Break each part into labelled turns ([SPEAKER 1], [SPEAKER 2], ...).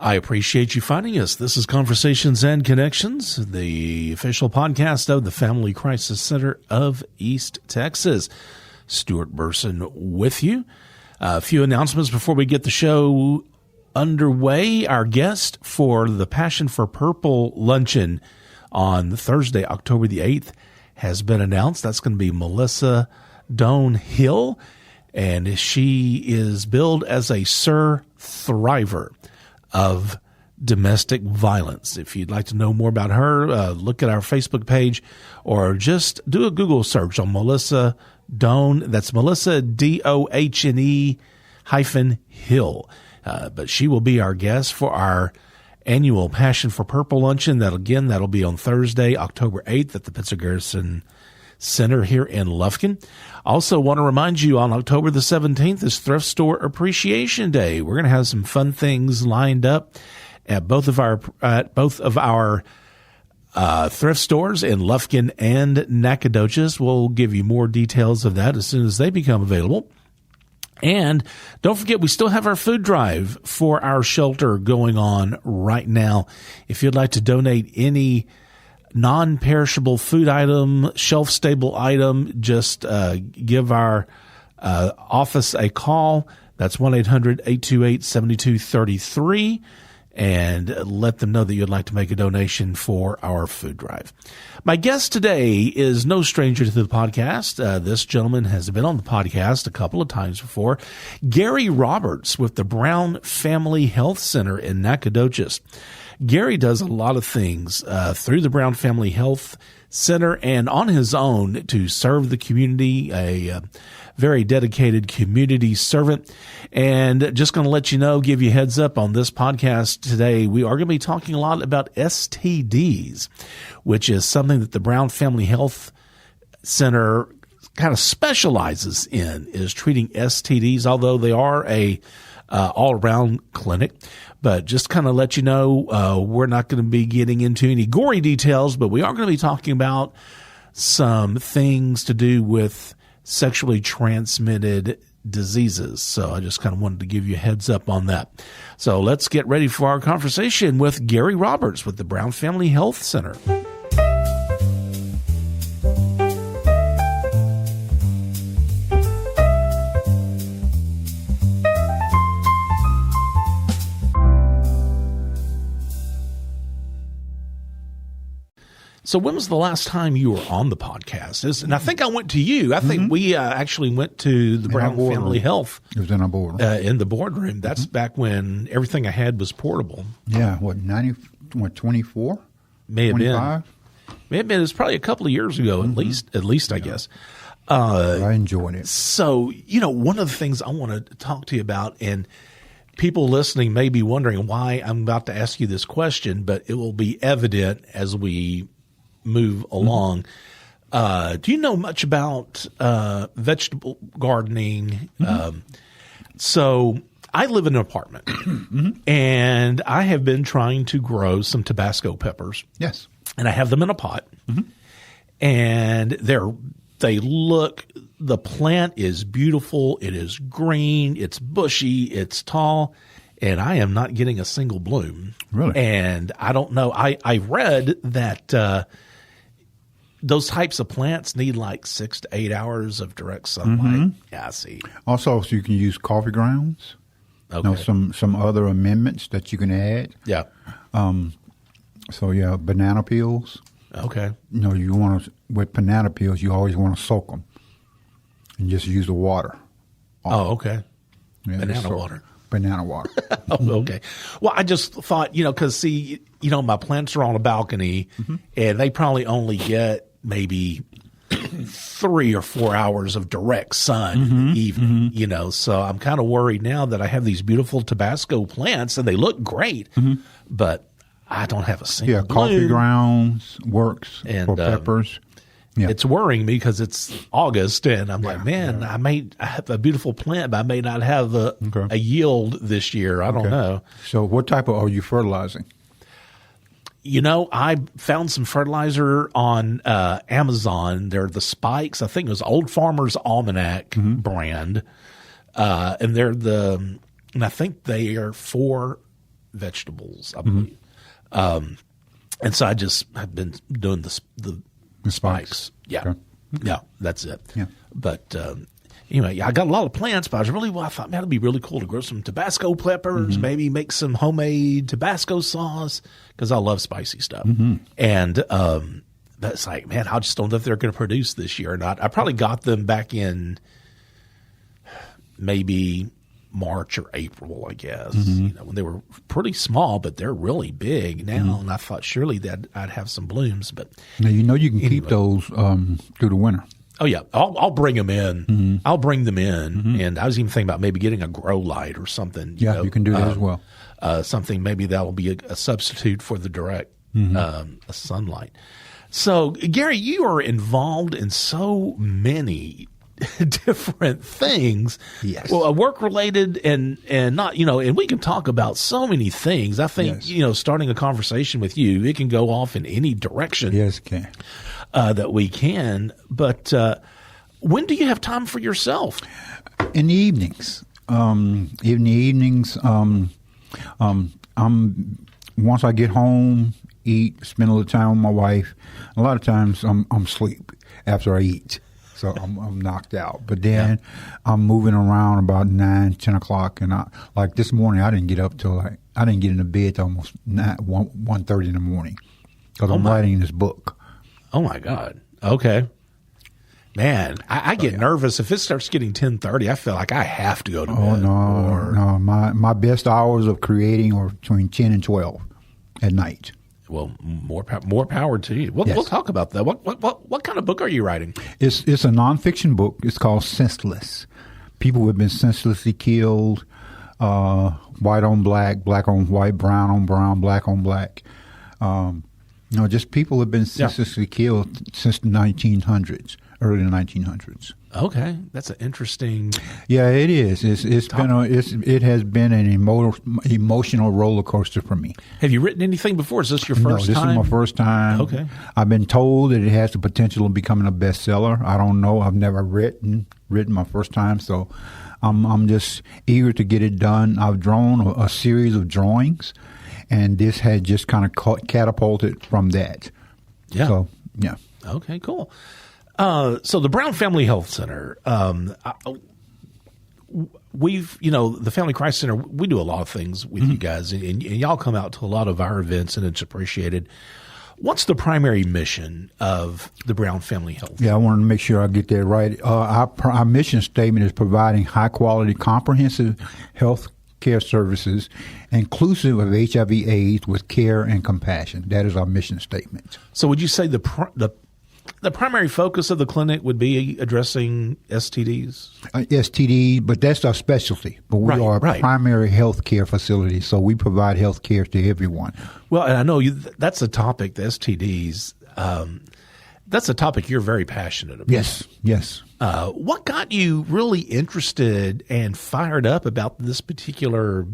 [SPEAKER 1] I appreciate you finding us. This is Conversations and Connections, the official podcast of the Family Crisis Center of East Texas. Stuart Burson with you. A few announcements before we get the show underway. Our guest for the Passion for Purple luncheon on Thursday, October the 8th, has been announced. That's going to be Melissa Doan Hill, and she is billed as a Sir Thriver of domestic violence. If you'd like to know more about her, look at our Facebook page or just do a Google search on Melissa Doan. That's Melissa, Dohne -Hill. But she will be our guest for our annual Passion for Purple luncheon. That'll be on Thursday, October 8th at the Pittsburgh Garrison Center here in Lufkin. Also want to remind you, on October the 17th is Thrift Store Appreciation Day. We're going to have some fun things lined up at both of our thrift stores in Lufkin and Nacogdoches. We'll give you more details of that as soon as they become available. And don't forget, we still have our food drive for our shelter going on right now. If you'd like to donate any non-perishable food item, shelf-stable item, just give our office a call. That's 1-800-828-7233, and let them know that you'd like to make a donation for our food drive. My guest today is no stranger to the podcast. This gentleman has been on the podcast a couple of times before. Gary Roberts with the Brown Family Health Center in Nacogdoches. Gary does a lot of things through the Brown Family Health Center and on his own to serve the community, a very dedicated community servant. And just going to let you know, give you a heads up on this podcast today, we are going to be talking a lot about STDs, which is something that the Brown Family Health Center kind of specializes in, is treating STDs, although they are a all-around clinic. But just kind of let you know, we're not going to be getting into any gory details, but we are going to be talking about some things to do with sexually transmitted diseases. So I just kind of wanted to give you a heads up on that. So let's get ready for our conversation with Gary Roberts with the Brown Family Health Center. So when was the last time you were on the podcast? And I think I went to you. I think we actually went to the Brown Family Health.
[SPEAKER 2] It was in our boardroom.
[SPEAKER 1] In the boardroom. That's back when everything I had was portable.
[SPEAKER 2] Yeah, 24?
[SPEAKER 1] May have
[SPEAKER 2] 25?
[SPEAKER 1] been. May have been. It was probably a couple of years ago, at least I guess.
[SPEAKER 2] I enjoyed it.
[SPEAKER 1] So, one of the things I want to talk to you about, and people listening may be wondering why I'm about to ask you this question, but it will be evident as we move along. Do you know much about vegetable gardening? So I live in an apartment, and I have been trying to grow some Tabasco peppers.
[SPEAKER 2] Yes.
[SPEAKER 1] And I have them in a pot, and the plant is beautiful. It is green. It's bushy. It's tall. And I am not getting a single bloom.
[SPEAKER 2] Really?
[SPEAKER 1] And I don't know. I read that those types of plants need like 6 to 8 hours of direct sunlight. Yeah, I see.
[SPEAKER 2] Also, so you can use coffee grounds.
[SPEAKER 1] Okay.
[SPEAKER 2] Some other amendments that you can add.
[SPEAKER 1] Yeah.
[SPEAKER 2] Banana peels.
[SPEAKER 1] Okay.
[SPEAKER 2] You want to, with banana peels, you always want to soak them and just use the water.
[SPEAKER 1] Oh, okay.
[SPEAKER 2] Yeah,
[SPEAKER 1] Banana water.
[SPEAKER 2] Banana water.
[SPEAKER 1] Oh, okay. Well, I just thought, because my plants are on a balcony, and they probably only get maybe 3 or 4 hours of direct sun in the evening, So I'm kind of worried now that I have these beautiful Tabasco plants, and they look great, but I don't have a single bloom.
[SPEAKER 2] Coffee grounds works for peppers. Yeah.
[SPEAKER 1] It's worrying me because it's August, and I'm like, man, I have a beautiful plant, but I may not have a yield this year. I don't know.
[SPEAKER 2] So what type are you fertilizing?
[SPEAKER 1] I found some fertilizer on Amazon. They're the Spikes. I think it was Old Farmer's Almanac brand. And I think they are for vegetables, I believe. And so I've been doing the spikes. Yeah.
[SPEAKER 2] Okay.
[SPEAKER 1] Yeah, that's it.
[SPEAKER 2] Yeah.
[SPEAKER 1] But anyway, I got a lot of plants, but I thought, man, it'd be really cool to grow some Tabasco peppers, maybe make some homemade Tabasco sauce, because I love spicy stuff. And that's like, man, I just don't know if they're going to produce this year or not. I probably got them back in maybe March or April, I guess, when they were pretty small, but they're really big now. And I thought surely that I'd have some blooms, but
[SPEAKER 2] now you can keep those through the winter.
[SPEAKER 1] Oh yeah, I'll bring them in. I'll bring them in, and I was even thinking about maybe getting a grow light or something.
[SPEAKER 2] You can do that as well.
[SPEAKER 1] Something maybe that'll be a substitute for the direct sunlight. So Gary, you are involved in so many different things.
[SPEAKER 2] Yes.
[SPEAKER 1] Well, work related and not, and we can talk about so many things. I think, starting a conversation with you, it can go off in any direction.
[SPEAKER 2] Yes, it can.
[SPEAKER 1] That we can. But when do you have time for yourself?
[SPEAKER 2] In the evenings. Once I get home, eat, spend a little time with my wife. A lot of times I'm asleep after I eat. So I'm knocked out. But then I'm moving around about 9, 10 o'clock. And like this morning, I didn't get up till I didn't get into bed till almost 1:30 in the morning because I'm writing this book.
[SPEAKER 1] Oh, my God. Okay. Man, I get nervous. If it starts getting 10:30, I feel like I have to go to bed.
[SPEAKER 2] Oh, no. My best hours of creating are between 10 and 12 at night.
[SPEAKER 1] Well, more power to you. We'll talk about that. What kind of book are you writing?
[SPEAKER 2] It's a nonfiction book. It's called Senseless. People who have been senselessly killed, white on black, black on white, brown on brown, black on black. Just people who have been senselessly killed since the 1900s, early 1900s.
[SPEAKER 1] Okay, that's an interesting.
[SPEAKER 2] Yeah, it is. It has been an emotional roller coaster for me.
[SPEAKER 1] Have you written anything before? Is this your first time?
[SPEAKER 2] No, this is my first time.
[SPEAKER 1] Okay.
[SPEAKER 2] I've been told that it has the potential of becoming a bestseller. I don't know. I've never written my first time, so I'm just eager to get it done. I've drawn a series of drawings, and this had just kind of catapulted from that.
[SPEAKER 1] Yeah.
[SPEAKER 2] So, yeah.
[SPEAKER 1] Okay, cool. So the Brown Family Health Center, the Family Crisis Center, we do a lot of things with you guys, and y'all come out to a lot of our events, and it's appreciated. What's the primary mission of the Brown Family Health?
[SPEAKER 2] Yeah, I wanted to make sure I get that right. Our mission statement is providing high-quality, comprehensive health care services, inclusive of HIV/AIDS, with care and compassion. That is our mission statement.
[SPEAKER 1] So would you say the primary focus of the clinic would be addressing STDs?
[SPEAKER 2] STD, but that's our specialty. But we are a primary health care facility, so we provide health care to everyone.
[SPEAKER 1] Well, and I know that's a topic, the STDs, that's a topic you're very passionate about.
[SPEAKER 2] Yes.
[SPEAKER 1] What got you really interested and fired up about this particular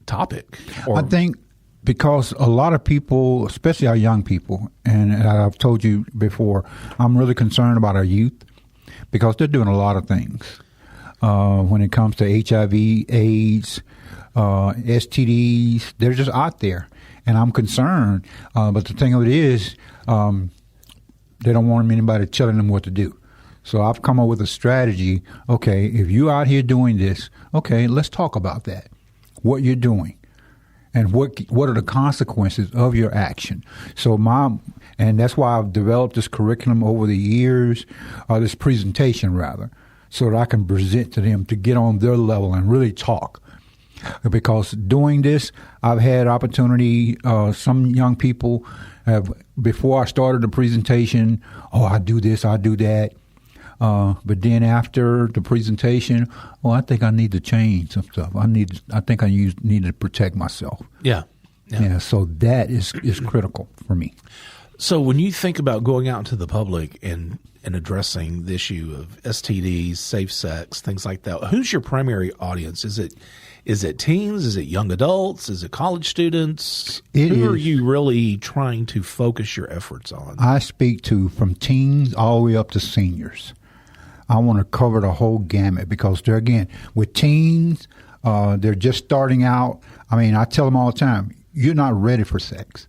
[SPEAKER 1] topic?
[SPEAKER 2] I think because a lot of people, especially our young people, and I've told you before, I'm really concerned about our youth because they're doing a lot of things when it comes to HIV, AIDS, STDs. They're just out there, and I'm concerned. But the thing of it is, they don't want anybody telling them what to do. So I've come up with a strategy. Okay, if you're out here doing this, okay, let's talk about that, what you're doing. And what are the consequences of your action? So and that's why I've developed this curriculum over the years, or this presentation rather, so that I can present to them to get on their level and really talk. Because doing this, I've had opportunity. Some young people have, before I started the presentation, I do this, I do that. But then after the presentation, I think I need to change some stuff. I think I need to protect myself.
[SPEAKER 1] Yeah.
[SPEAKER 2] So that is critical for me.
[SPEAKER 1] So when you think about going out into the public and addressing the issue of STDs, safe sex, things like that, who's your primary audience? Is it teens? Is it young adults? Is it college students? Who are you really trying to focus your efforts on?
[SPEAKER 2] I speak to from teens all the way up to seniors. I want to cover the whole gamut because with teens, They're just starting out. I mean, I tell them all the time, you're not ready for sex.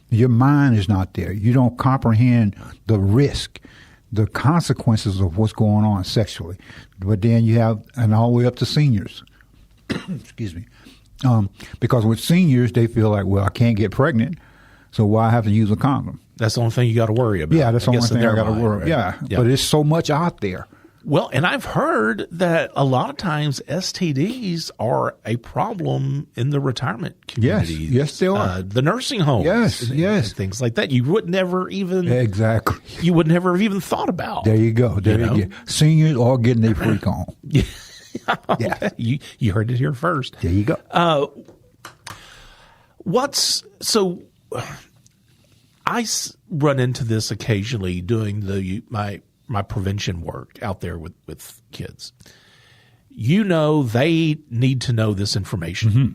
[SPEAKER 2] Your mind is not there. You don't comprehend the risk, the consequences of what's going on sexually. But then you have, and all the way up to seniors. Excuse me. Because with seniors, they feel like, well, I can't get pregnant, so why have to use a condom?
[SPEAKER 1] That's the only thing you got to worry about.
[SPEAKER 2] Yeah, that's the only thing I got to worry about.
[SPEAKER 1] Right?
[SPEAKER 2] Yeah, but there's so much out there.
[SPEAKER 1] Well, and I've heard that a lot of times STDs are a problem in the retirement community.
[SPEAKER 2] Yes, they are.
[SPEAKER 1] The nursing homes.
[SPEAKER 2] Yes.
[SPEAKER 1] And things like that. You would never even.
[SPEAKER 2] Exactly.
[SPEAKER 1] You would never have even thought about.
[SPEAKER 2] There you go. There you go. Seniors are getting their freak on.
[SPEAKER 1] Yeah. You heard it here first.
[SPEAKER 2] There you go.
[SPEAKER 1] I run into this occasionally doing my prevention work out there with kids. They need to know this information.
[SPEAKER 2] Mm-hmm.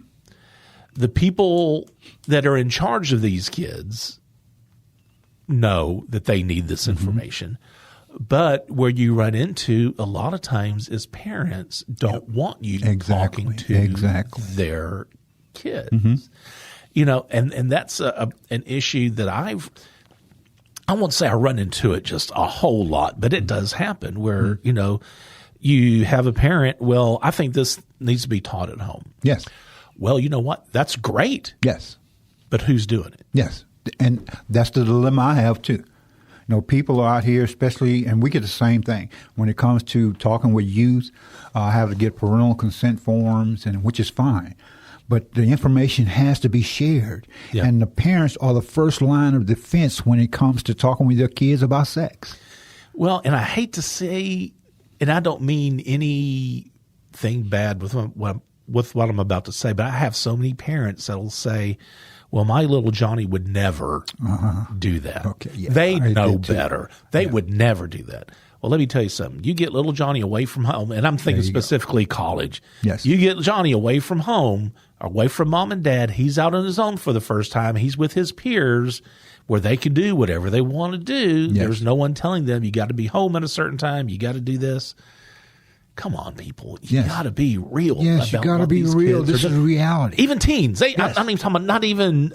[SPEAKER 1] The people that are in charge of these kids know that they need this information. But where you run into a lot of times is parents don't want you talking to their kids. Mm-hmm. And that's an issue that I won't say I run into it just a whole lot, but it does happen where, you have a parent, well, I think this needs to be taught at home.
[SPEAKER 2] Yes.
[SPEAKER 1] Well, you know what? That's great.
[SPEAKER 2] Yes.
[SPEAKER 1] But who's doing it?
[SPEAKER 2] Yes. And that's the dilemma I have too. People out here, especially, and we get the same thing when it comes to talking with youth. I have to get parental consent forms, and which is fine. But the information has to be shared. Yeah. And the parents are the first line of defense when it comes to talking with their kids about sex.
[SPEAKER 1] Well, and I hate to say, and I don't mean anything bad with what I'm about to say, but I have so many parents that will say, well, my little Johnny would never do that.
[SPEAKER 2] Okay, yeah,
[SPEAKER 1] they know better. They would never do that. Well, let me tell you something. You get little Johnny away from home, and I'm thinking specifically college.
[SPEAKER 2] Yes.
[SPEAKER 1] You get Johnny away from home, away from mom and dad. He's out on his own for the first time. He's with his peers where they can do whatever they want to do. Yes. There's no one telling them you got to be home at a certain time. You got to do this. Come on, people. You got to be real.
[SPEAKER 2] Yes, you got to be real. This is reality.
[SPEAKER 1] Even teens. I'm not even talking about not even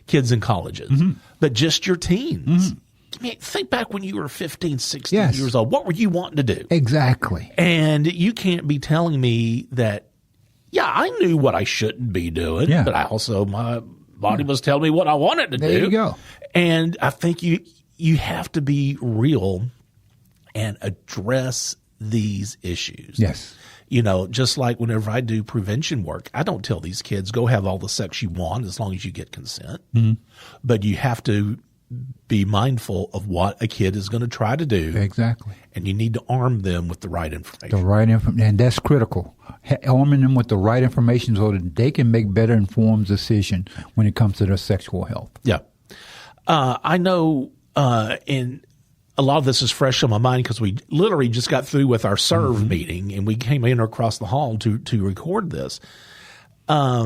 [SPEAKER 1] kids in colleges, but just your teens.
[SPEAKER 2] Mm-hmm.
[SPEAKER 1] I mean, think back when you were 15, 16 years old. What were you wanting to do?
[SPEAKER 2] Exactly.
[SPEAKER 1] And you can't be telling me that, I knew what I shouldn't be doing, but I also, my body was telling me what I wanted to do.
[SPEAKER 2] There you go.
[SPEAKER 1] And I think you have to be real and address these issues.
[SPEAKER 2] Yes.
[SPEAKER 1] Just like whenever I do prevention work, I don't tell these kids, go have all the sex you want as long as you get consent. Mm-hmm. But you have to be mindful of what a kid is going to try to do.
[SPEAKER 2] Exactly.
[SPEAKER 1] And you need to arm them with the right information.
[SPEAKER 2] The right information. And that's critical. Arming them with the right information so that they can make better informed decisions when it comes to their sexual health.
[SPEAKER 1] Yeah. I know in a lot of this is fresh on my mind because we literally just got through with our serve meeting and we came in across the hall to record this. I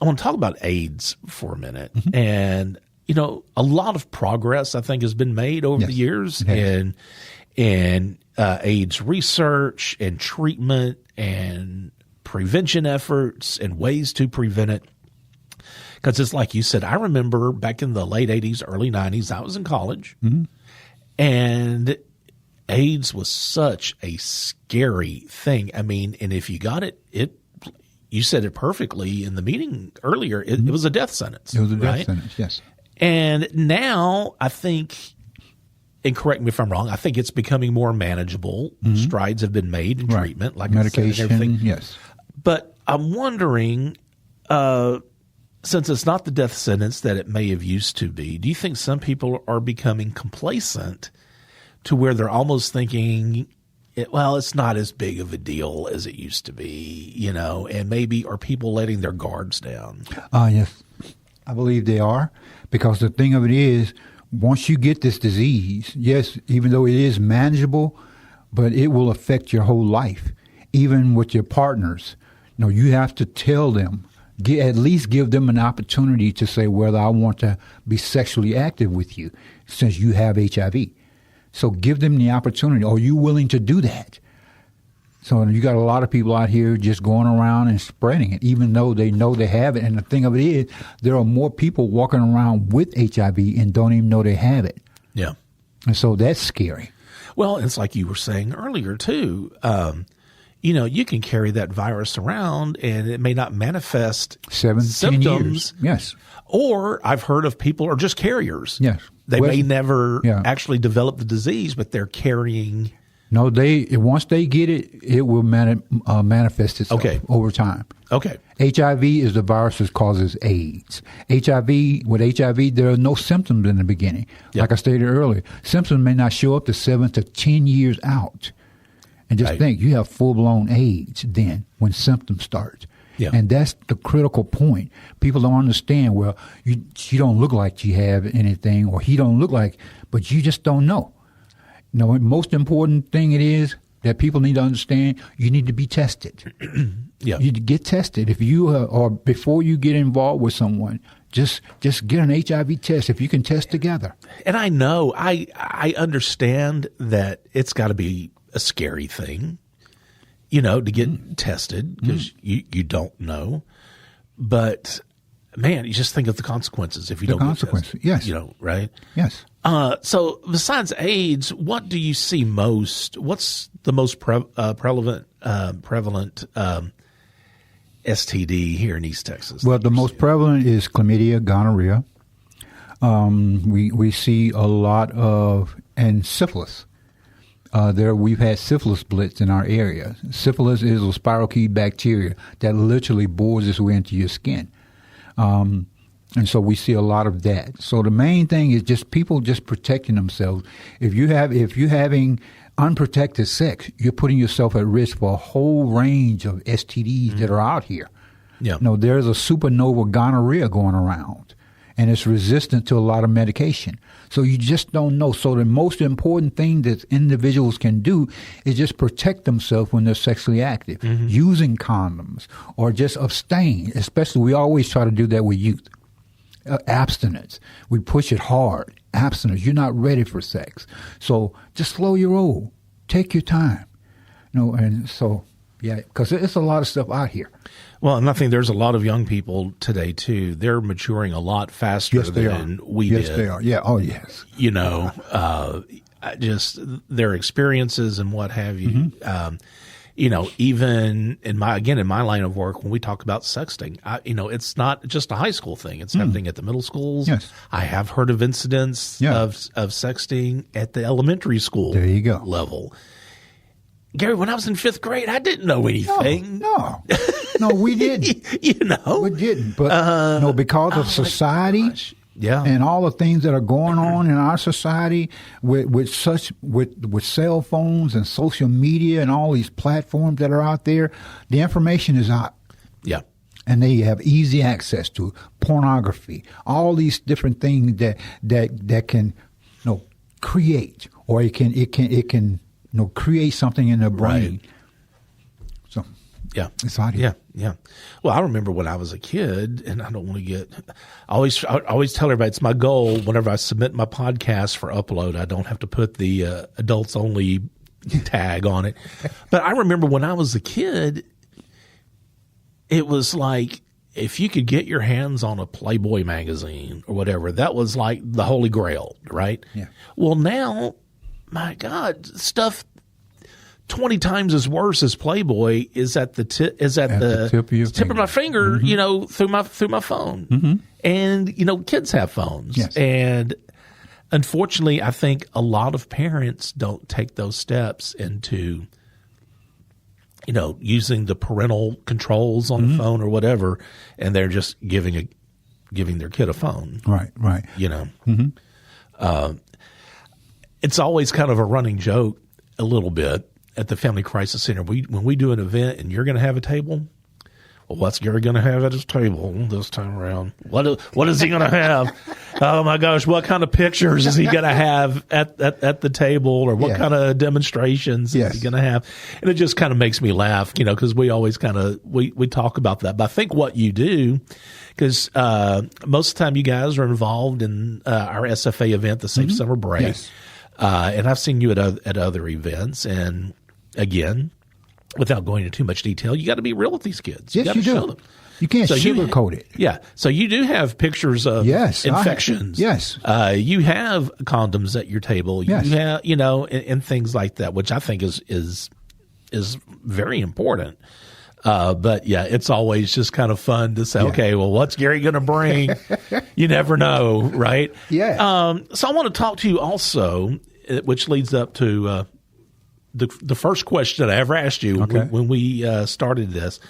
[SPEAKER 1] want to talk about AIDS for a minute. Mm-hmm. And, a lot of progress I think has been made over the years in AIDS research and treatment and prevention efforts and ways to prevent it. Because it's like you said, I remember back in the late 80s, early 90s, I was in college. Mm-hmm. And AIDS was such a scary thing. I mean, and if you got it, you said it perfectly in the meeting earlier, it was a death sentence.
[SPEAKER 2] It was a death sentence, yes.
[SPEAKER 1] And now I think, and correct me if I'm wrong, I think it's becoming more manageable. Mm-hmm. Strides have been made in treatment, like medication, I said, and everything.
[SPEAKER 2] Yes.
[SPEAKER 1] But I'm wondering, since it's not the death sentence that it may have used to be, do you think some people are becoming complacent to where they're almost thinking, it's not as big of a deal as it used to be, and maybe are people letting their guards down?
[SPEAKER 2] Yes, I believe they are, because the thing of it is, once you get this disease, yes, even though it is manageable, but it will affect your whole life, even with your partners. You have to tell them, at least give them an opportunity to say whether I want to be sexually active with you since you have HIV. So give them the opportunity. Are you willing to do that? So you got a lot of people out here just going around and spreading it, even though they know they have it. And the thing of it is, there are more people walking around with HIV and don't even know they have it.
[SPEAKER 1] Yeah.
[SPEAKER 2] And so that's scary.
[SPEAKER 1] Well, it's like you were saying earlier, too. You can carry that virus around and it may not manifest
[SPEAKER 2] 10
[SPEAKER 1] symptoms.
[SPEAKER 2] years. Yes.
[SPEAKER 1] Or I've heard of people are just carriers.
[SPEAKER 2] Yes.
[SPEAKER 1] They may never actually develop the disease, but they're carrying.
[SPEAKER 2] No, once they get it, it will manifest itself over time.
[SPEAKER 1] Okay.
[SPEAKER 2] HIV is the virus that causes AIDS. With HIV, there are no symptoms in the beginning. Yep. Like I stated earlier, symptoms may not show up to 7 to 10 years out. And just think, you have full-blown AIDS then when symptoms start. Yeah. And that's the critical point. People don't understand, well, you don't look like you have anything, or he don't look like, but you just don't know. The most important thing it is that people need to understand, you need to be tested. Yeah. You get tested. If you or before you get involved with someone, just get an HIV test if you can test together.
[SPEAKER 1] And I know, I understand that it's got to be a scary thing, to get tested because you don't know. But man, you just think of the consequences if you don't get tested.
[SPEAKER 2] Yes.
[SPEAKER 1] Right?
[SPEAKER 2] Yes.
[SPEAKER 1] So besides AIDS, what do you see most? What's the most prevalent STD here in East Texas?
[SPEAKER 2] Well, the most prevalent is chlamydia, gonorrhea. We see a lot of, and syphilis. We've had syphilis blitz in our area. Syphilis is a spirochete bacteria that literally bores its way into your skin. And so we see a lot of that. So the main thing is just people just protecting themselves. If you're having unprotected sex, you're putting yourself at risk for a whole range of STDs that are out here. Yeah. There's a supernova gonorrhea going around, and it's resistant to a lot of medication. So you just don't know. So the most important thing that individuals can do is just protect themselves when they're sexually active, using condoms, or just abstain. Especially, we always try to do that with youth. Abstinence. We push it hard. Abstinence. You're not ready for sex. So just slow your roll. Take your time. And so, because it's a lot of stuff out here.
[SPEAKER 1] Well, and I think there's a lot of young people today, too. They're maturing a lot faster than we did.
[SPEAKER 2] Yes, they are. Yeah. Oh, yes.
[SPEAKER 1] Just their experiences and what have you. Even in my line of work, when we talk about sexting, it's not just a high school thing. It's happening at the middle schools.
[SPEAKER 2] Yes.
[SPEAKER 1] I have heard of incidents of sexting at the elementary school level. Gary, when I was in 5th grade, I didn't know anything.
[SPEAKER 2] No, we didn't. We didn't. But because of society. And all the things that are going on in our society with cell phones and social media and all these platforms that are out there, the information is out. Yeah. And they have easy access to pornography, all these different things that can create, or it can create something in their brain. Right. So it's out here.
[SPEAKER 1] Yeah. Well, I remember when I was a kid, and I don't want to get – I always tell everybody it's my goal whenever I submit my podcast for upload, I don't have to put the adults only tag on it. But I remember when I was a kid, it was like if you could get your hands on a Playboy magazine or whatever, that was like the Holy Grail, right?
[SPEAKER 2] Yeah.
[SPEAKER 1] Well, now, my God, stuff – 20 times as worse as Playboy is at the tip of my finger, through my phone. And kids have phones.
[SPEAKER 2] Yes.
[SPEAKER 1] And unfortunately, I think a lot of parents don't take those steps into using the parental controls on the phone or whatever, and they're just giving their kid a phone.
[SPEAKER 2] Right.
[SPEAKER 1] It's always kind of a running joke a little bit at the Family Crisis Center. When we do an event and you're going to have a table, well, what's Gary going to have at his table this time around? What is he going to have? Oh my gosh, what kind of pictures is he going to have at the table, or what kind of demonstrations is he going to have? And it just kind of makes me laugh, because we always kind of we talk about that. But I think what you do, because most of the time you guys are involved in our SFA event, the Safe Summer Break.
[SPEAKER 2] Yes.
[SPEAKER 1] And I've seen you at other events, and again, without going into too much detail, you got to be real with these kids.
[SPEAKER 2] Yes,
[SPEAKER 1] you got to show
[SPEAKER 2] do.
[SPEAKER 1] them.
[SPEAKER 2] You can't sugarcoat it.
[SPEAKER 1] Yeah. So you do have pictures of infections.
[SPEAKER 2] Yes.
[SPEAKER 1] You have condoms at your table.
[SPEAKER 2] Yes.
[SPEAKER 1] You have, and things like that, which I think is very important. But yeah, it's always just kind of fun to say, okay, well, what's Gary going to bring? You never know, right?
[SPEAKER 2] Yeah.
[SPEAKER 1] So I want to talk to you also, which leads up to the first question that I ever asked you when we started this.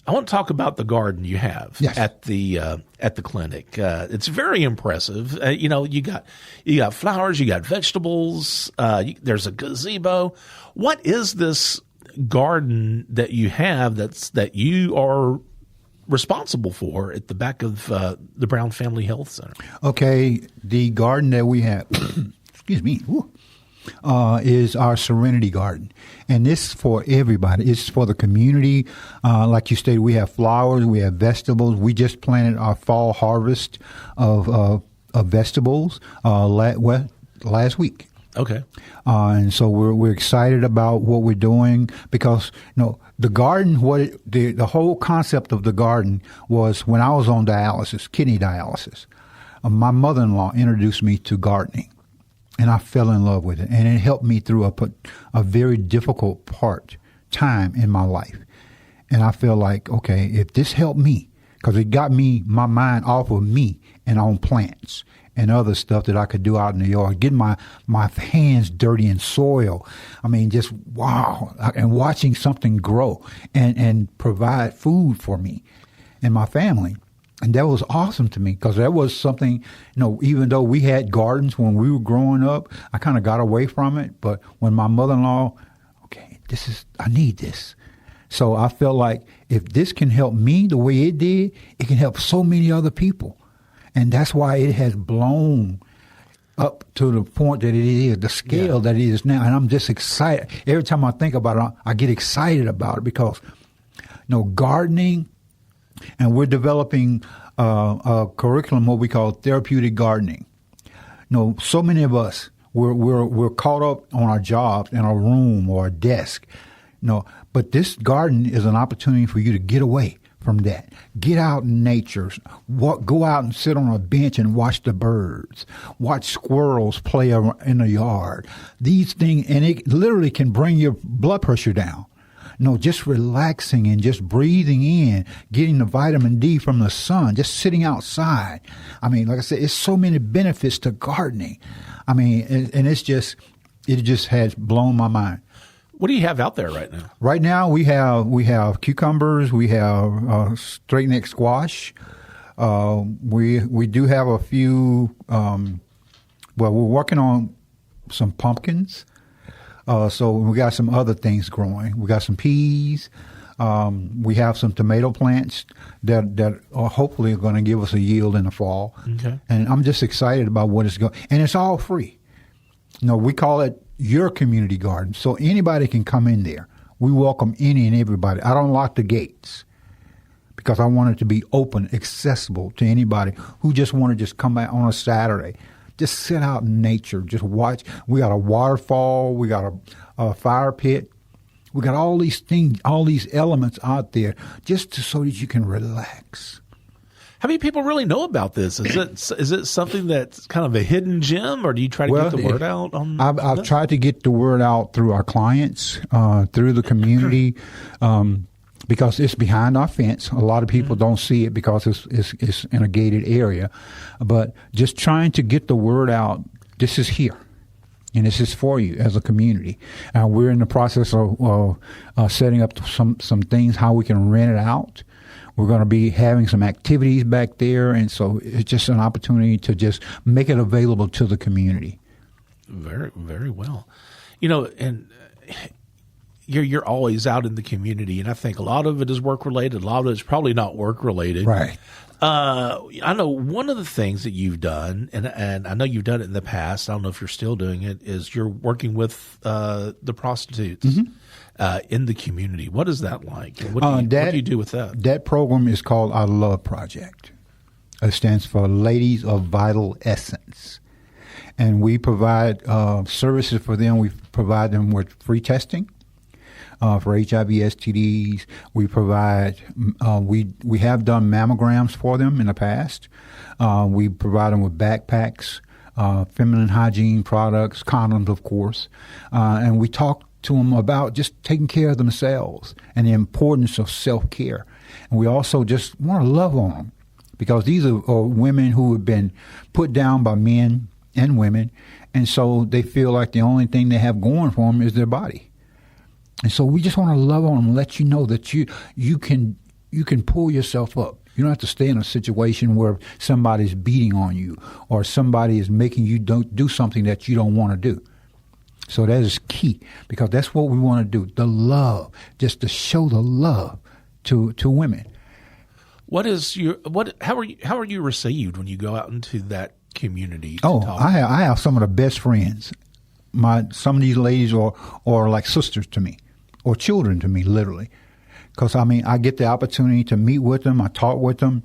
[SPEAKER 1] I want to talk about the garden you have at the clinic. It's very impressive. You got flowers, you got vegetables. There's a gazebo. What is this garden that you have that you are responsible for at the back of the Brown Family Health Center?
[SPEAKER 2] Okay, the garden that we have, excuse me, is our Serenity Garden. And this is for everybody. It's for the community. Like you stated, we have flowers, we have vegetables. We just planted our fall harvest of vegetables last week.
[SPEAKER 1] Okay.
[SPEAKER 2] And so we're excited about what we're doing because, the garden, the whole concept of the garden was when I was on dialysis, kidney dialysis. My mother-in-law introduced me to gardening. And I fell in love with it. And it helped me through a very difficult time in my life. And I feel like, okay, if this helped me, because it got my mind off of me and on plants and other stuff that I could do out in the yard, getting my hands dirty in soil. I mean, just wow. And watching something grow and provide food for me and my family. And that was awesome to me because that was something, even though we had gardens when we were growing up, I kind of got away from it. But when my mother-in-law, I need this. So I felt like if this can help me the way it did, it can help so many other people. And that's why it has blown up to the point that it is, the scale that it is now. And I'm just excited. Every time I think about it, I get excited about it because, gardening. And we're developing a curriculum, what we call therapeutic gardening. So many of us, we're caught up on our jobs in a room or a desk. But this garden is an opportunity for you to get away from that. Get out in nature. Go out and sit on a bench and watch the birds. Watch squirrels play in the yard. These things, and it literally can bring your blood pressure down. Just relaxing and just breathing in, getting the vitamin D from the sun, just sitting outside. I mean, like I said, it's so many benefits to gardening. I mean, and it just has blown my mind.
[SPEAKER 1] What do you have out there right now?
[SPEAKER 2] Right now, we have cucumbers, we have straight neck squash. We do have a few. We're working on some pumpkins. So we got some other things growing. We got some peas. We have some tomato plants that are hopefully going to give us a yield in the fall. Okay. And I'm just excited about what it's going. And it's all free. We call it your community garden. So anybody can come in there. We welcome any and everybody. I don't lock the gates because I want it to be open, accessible to anybody who just want to just come out on a Saturday. Just sit out in nature, just watch. We got a waterfall, we got a fire pit, we got all these things, all these elements out there, just so that you can relax.
[SPEAKER 1] How many people really know about this? Is it something that's kind of a hidden gem, or do you try to get the word out on?
[SPEAKER 2] I've tried to get the word out through our clients, through the community. Because it's behind our fence. A lot of people don't see it because it's in a gated area. But just trying to get the word out, this is here. And this is for you as a community. We're in the process of setting up some things, how we can rent it out. We're going to be having some activities back there. And so it's just an opportunity to just make it available to the community.
[SPEAKER 1] Very, very well. And you're always out in the community, and I think a lot of it is work related. A lot of it is probably not work related.
[SPEAKER 2] Right.
[SPEAKER 1] I know one of the things that you've done, and I know you've done it in the past. I don't know if you're still doing it. Is you're working with the prostitutes in the community. What is that like? What do you do with that?
[SPEAKER 2] That program is called our Love Project. It stands for Ladies of Vital Essence, and we provide services for them. We provide them with free testing. for HIV, STDs. We provide, we have done mammograms for them in the past. We provide them with backpacks, feminine hygiene products, condoms, of course. And we talk to them about just taking care of themselves and the importance of self-care. And we also just want to love on them, because these are women who have been put down by men and women, and so they feel like the only thing they have going for them is their body. And so we just want to love on them and let you know that you can pull yourself up. You don't have to stay in a situation where somebody's beating on you or somebody is making you don't do something that you don't want to do. So that is key, because that's what we want to do. The love, just to show the love to women.
[SPEAKER 1] How are you received when you go out into that community?
[SPEAKER 2] I have some of the best friends. Some of these ladies are like sisters to me, or children to me, literally. Because I get the opportunity to meet with them, I talk with them,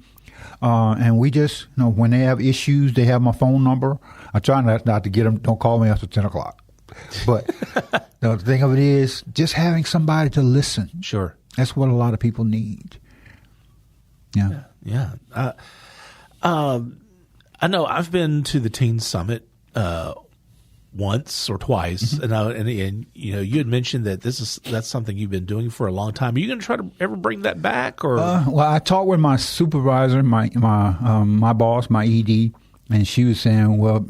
[SPEAKER 2] and we just, when they have issues, they have my phone number. I try not to get them. Don't call me after 10 o'clock. But the thing of it is, just having somebody to listen.
[SPEAKER 1] Sure,
[SPEAKER 2] that's what a lot of people need.
[SPEAKER 1] Yeah. I know I've been to the Teen Summit once or twice, and you had mentioned that that's something you've been doing for a long time. Are you going to try to ever bring that back? Or
[SPEAKER 2] well, I talked with my supervisor, my boss, my ED, and she was saying, well,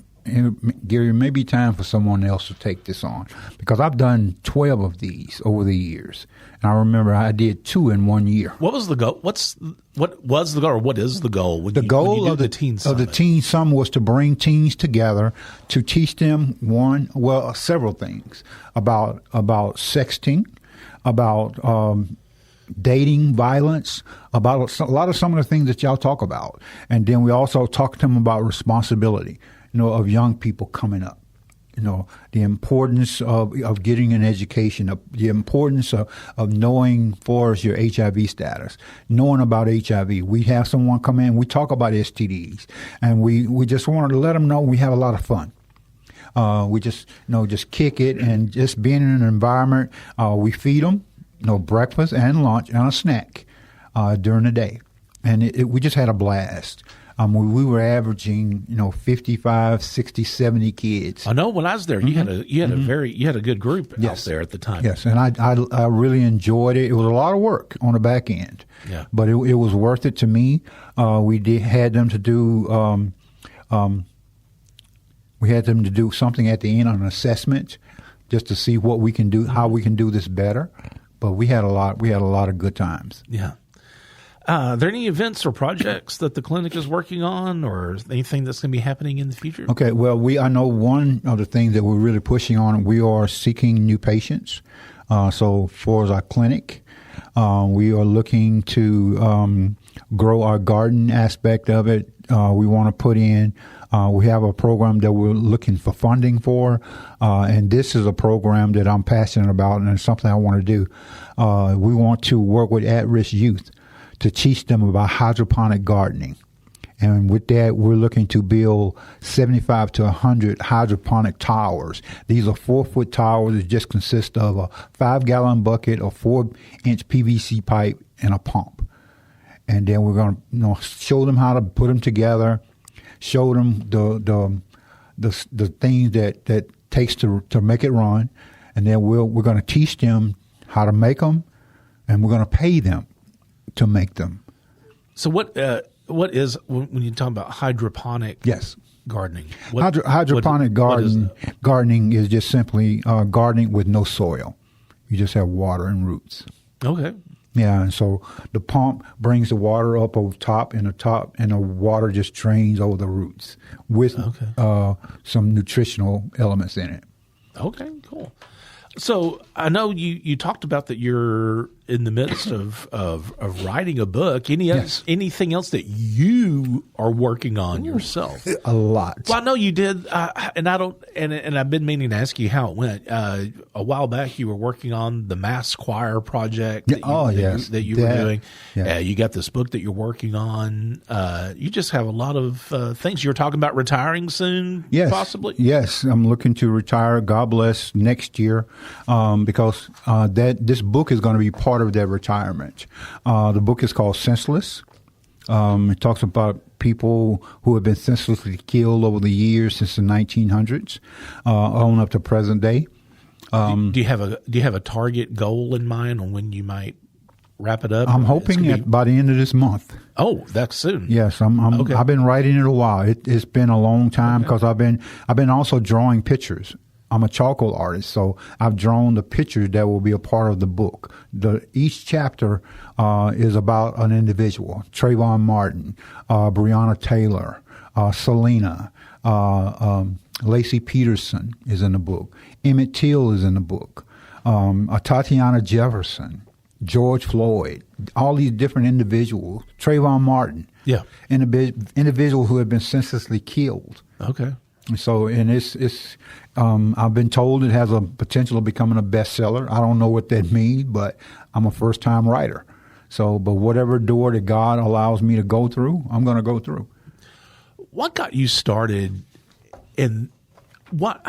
[SPEAKER 2] Gary, it may be time for someone else to take this on, because I've done 12 of these over the years, and I remember I did 2 in 1 year.
[SPEAKER 1] What was the goal? What was the goal, or what is the goal? When you
[SPEAKER 2] of the Teen Summit was to bring teens together to teach them several things about sexting, about dating, violence, about some of the things that y'all talk about, and then we also talk to them about responsibility. Of young people coming up, the importance of getting an education, the importance of knowing for your HIV status, knowing about HIV. We have someone come in, we talk about STDs, and we just wanted to let them know we have a lot of fun. We just kick it, and just being in an environment, we feed them, breakfast and lunch and a snack during the day, and we just had a blast. We were averaging, 55, 60, 70 kids.
[SPEAKER 1] I know when I was there, you had a good group out there at the time.
[SPEAKER 2] Yes, and I really enjoyed it. It was a lot of work on the back end.
[SPEAKER 1] Yeah,
[SPEAKER 2] but it was worth it to me. We had them to do something at the end on an assessment, just to see what we can do, how we can do this better. But we had a lot of good times.
[SPEAKER 1] Yeah. Are there any events or projects that the clinic is working on, or anything that's going to be happening in the future?
[SPEAKER 2] Okay, well, I know one of the things that we're really pushing on, we are seeking new patients. So for our clinic, we are looking to grow our garden aspect of it. We want to put in, we have a program that we're looking for funding for, and this is a program that I'm passionate about, and it's something I want to do. We want to work with at-risk youth to teach them about hydroponic gardening. And with that, we're looking to build 75 to 100 hydroponic towers. These are 4-foot towers that just consist of a 5-gallon bucket, a 4-inch PVC pipe, and a pump. And then we're going to show them how to put them together, show them the things that takes to make it run. And then we're going to teach them how to make them, and we're going to pay them to make them.
[SPEAKER 1] So what is, when you talk about hydroponic gardening?
[SPEAKER 2] Hydroponic gardening is just simply gardening with no soil. You just have water and roots. Okay. Yeah, and so the pump brings the water up over top, and the water just drains over the roots with some nutritional elements in it.
[SPEAKER 1] Okay, cool. So I know you talked about that you're in the midst of writing a book.
[SPEAKER 2] Yes.
[SPEAKER 1] Anything else that you are working on yourself?
[SPEAKER 2] A lot.
[SPEAKER 1] Well, I know you did, and I don't, and I've been meaning to ask you how it went. A while back, you were working on the Mass Choir project. That you were doing.
[SPEAKER 2] Yeah.
[SPEAKER 1] You got this book that you're working on. You just have a lot of things. You're talking about retiring soon,
[SPEAKER 2] yes.
[SPEAKER 1] possibly.
[SPEAKER 2] Yes, I'm looking to retire. God bless next year, because this book is going to be part of that retirement. The book is called Senseless. It talks about people who have been senselessly killed over the years since the 1900s, on up to present day.
[SPEAKER 1] Do you have a target goal in mind on when you might wrap it up?
[SPEAKER 2] I'm hoping by the end of this month.
[SPEAKER 1] Oh, that's soon.
[SPEAKER 2] Yes,
[SPEAKER 1] Okay.
[SPEAKER 2] I've been writing it a while. It's been a long time because I've been also drawing pictures. I'm a charcoal artist, so I've drawn the pictures that will be a part of the book. Each chapter is about an individual: Trayvon Martin, Breonna Taylor, Selena, Lacey Peterson is in the book. Emmett Till is in the book. Tatiana Jefferson, George Floyd, all these different individuals. Trayvon Martin, individuals who have been senselessly killed.
[SPEAKER 1] Okay.
[SPEAKER 2] So, and it's I've been told it has a potential of becoming a bestseller. I don't know what that means, but I'm a first-time writer. So, but whatever door that God allows me to go through, I'm going to go through.
[SPEAKER 1] What got you started in what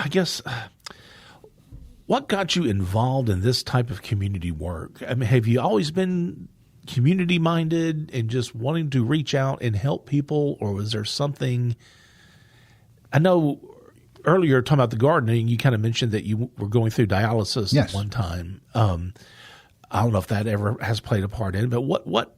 [SPEAKER 1] got you involved in this type of community work? I mean, have you always been community-minded and just wanting to reach out and help people, or was there something? I know earlier talking about the gardening, you kind of mentioned that you were going through dialysis
[SPEAKER 2] Yes.
[SPEAKER 1] at one time. I don't know if that ever has played a part in it, but what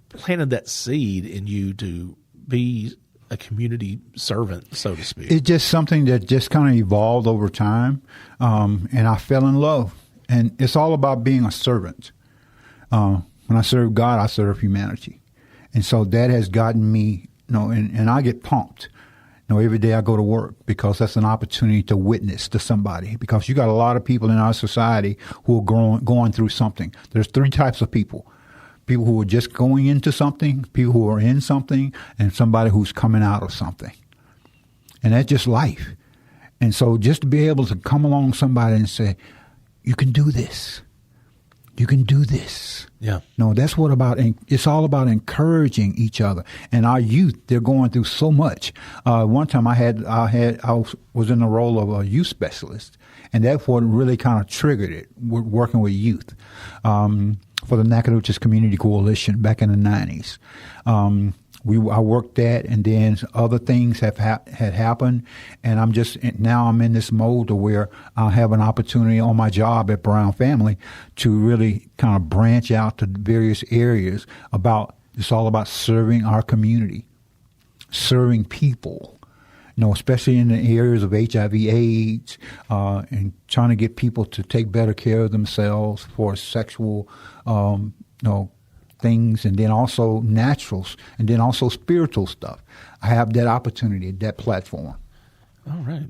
[SPEAKER 1] planted that seed in you to be a community servant, so to speak?
[SPEAKER 2] It's just something that just kind of evolved over time, and I fell in love. And it's all about being a servant. When I serve God, I serve humanity. And so that has gotten me, and I get pumped. Every day I go to work because that's an opportunity to witness to somebody. Because you got a lot of people in our society who are going through something. There's three types of people: people who are just going into something, people who are in something, and somebody who's coming out of something. And that's just life. And so just to be able to come along somebody and say, "You can do this. You can do this."
[SPEAKER 1] Yeah.
[SPEAKER 2] No, that's what it's all about encouraging each other. And our youth, they're going through so much. One time I was in the role of a youth specialist, and that's what really kind of triggered it, working with youth, for the Nacogdoches Community Coalition back in the 90s. I worked that, and then other things had happened, and now I'm in this mode to where I have an opportunity on my job at Brown Family to really kind of branch out to various areas it's all about serving our community, serving people, especially in the areas of HIV/AIDS, and trying to get people to take better care of themselves for sexual, things, and then also naturals, and then also spiritual stuff. I have that opportunity, that platform.
[SPEAKER 1] All right.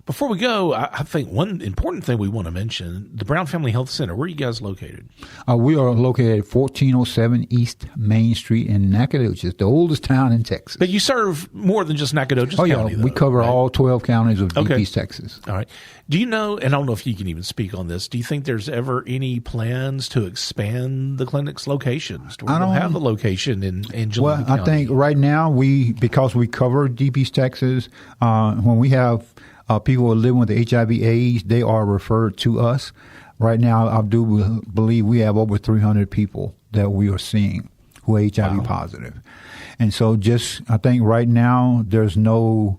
[SPEAKER 1] Before we go, I think one important thing we want to mention, the Brown Family Health Center, where are you guys located?
[SPEAKER 2] We are located at 1407 East Main Street in Nacogdoches, the oldest town in Texas.
[SPEAKER 1] But you serve more than just Nacogdoches County, though,
[SPEAKER 2] we cover
[SPEAKER 1] right?
[SPEAKER 2] all 12 counties of East Texas.
[SPEAKER 1] All right. Do you know, and I don't know if you can even speak on this, do you think there's ever any plans to expand the clinic's locations? Do we don't have a location in Angelina County?
[SPEAKER 2] I think right now, because we cover Deep East Texas, when we have people who are living with HIV/AIDS, they are referred to us. Right now, I do believe we have over 300 people that we are seeing who are HIV positive. And so I think right now there's no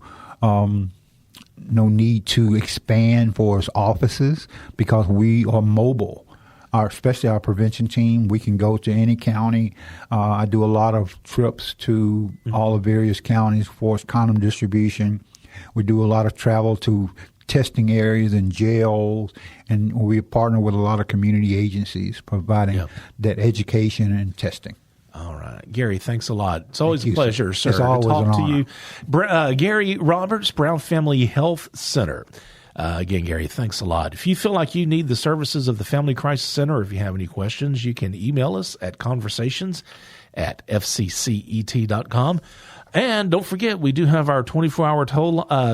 [SPEAKER 2] need to expand for us offices because we are mobile. Especially our prevention team, we can go to any county. I do a lot of trips to all the various counties for condom distribution. We do a lot of travel to testing areas and jails, and we partner with a lot of community agencies providing that education and testing.
[SPEAKER 1] All right. Gary, thanks a lot. It's always a pleasure, sir,
[SPEAKER 2] it's always
[SPEAKER 1] to talk
[SPEAKER 2] an
[SPEAKER 1] to
[SPEAKER 2] honor.
[SPEAKER 1] you. Gary Roberts, Brown Family Health Center. Again, Gary, thanks a lot. If you feel like you need the services of the Family Crisis Center, or if you have any questions, you can email us at conversations@fccet.com. And don't forget, we do have our 24-hour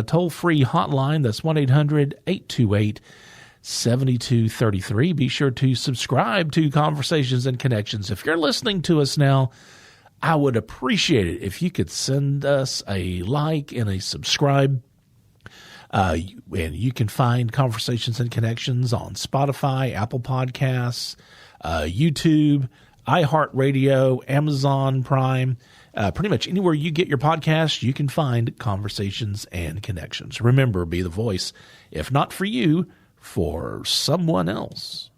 [SPEAKER 1] toll-free hotline. That's 1-800-828-7233. Be sure to subscribe to Conversations and Connections. If you're listening to us now, I would appreciate it if you could send us a like and a subscribe. And you can find Conversations and Connections on Spotify, Apple Podcasts, YouTube, iHeartRadio, Amazon Prime. Pretty much anywhere you get your podcasts, you can find Conversations and Connections. Remember, be the voice, if not for you, for someone else.